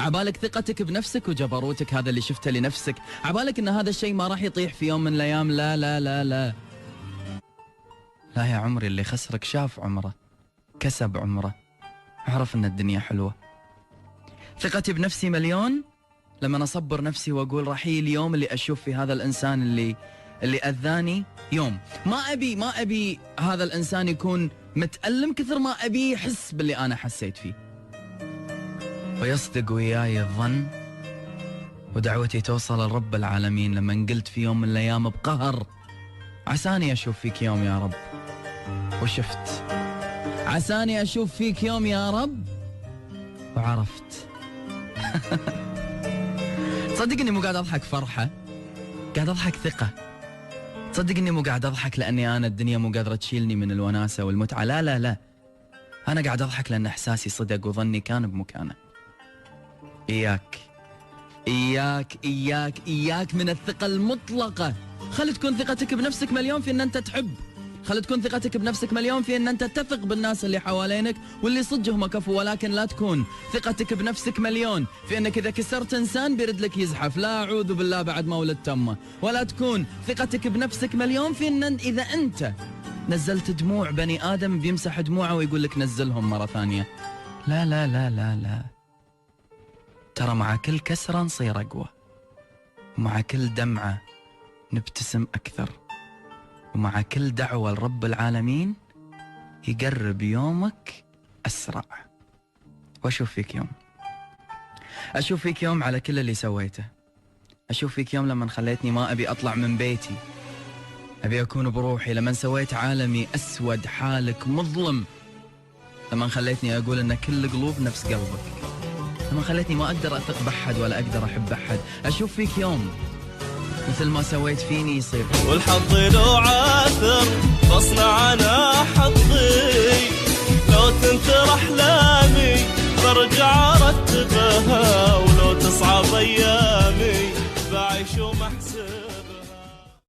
عبالك ثقتك بنفسك وجبروتك هذا اللي شفته لنفسك، عبالك ان هذا الشيء ما راح يطيح في يوم من الايام. لا لا لا لا لا يا عمري، اللي خسرك شاف عمره، كسب عمره، عرف ان الدنيا حلوة. ثقتي بنفسي مليون لما اصبر نفسي واقول راح يجي اليوم اللي اشوف في هذا الانسان اللي اذاني يوم. ما ابي هذا الانسان يكون متألم كثر ما ابي يحس باللي انا حسيت فيه، ويصدق وياي الظن، ودعوتي توصل لرب العالمين لما قلت في يوم من الايام بقهر عساني اشوف فيك يوم يا رب، وشفت. عساني اشوف فيك يوم يا رب وعرفت. تصدق اني مو قاعد اضحك فرحة، قاعد اضحك ثقة. تصدق اني مو قاعد اضحك لاني انا الدنيا مو قادرة تشيلني من الوناسة والمتعة، لا لا لا، انا قاعد اضحك لان احساسي صدق وظني كان بمكانه. إياك إياك إياك إياك من الثقة المطلقة. خلي تكون ثقتك بنفسك مليون في أن أنت تحب، خلي تكون ثقتك بنفسك مليون في أن أنت تثق بالناس اللي حوالينك واللي صدقهم كفو، ولكن لا تكون ثقتك بنفسك مليون في أنك إذا كسرت إنسان بيرد لك يزحف، لا أعوذ بالله بعد ما ولدت أمه. ولا تكون ثقتك بنفسك مليون في أن إذا أنت نزلت دموع بني آدم بيمسح دموعه ويقول لك نزلهم مرة ثانية. لا لا لا لا لا، ترى مع كل كسرة نصير أقوى، ومع كل دمعة نبتسم أكثر، ومع كل دعوة لرب العالمين يقرب يومك أسرع. وأشوف فيك يوم، أشوف فيك يوم على كل اللي سويته. أشوف فيك يوم لما خليتني ما أبي أطلع من بيتي، أبي أكون بروحي، لما سويت عالمي أسود حالك مظلم، لما خليتني أقول أن كل قلوب نفس قلبك، لما خليتني ما أقدر أثق بأحد ولا أقدر أحب أحد. أشوف فيك يوم مثل ما سويت فيني يصير. والحظ لو عاثر فاصنع أنا حظي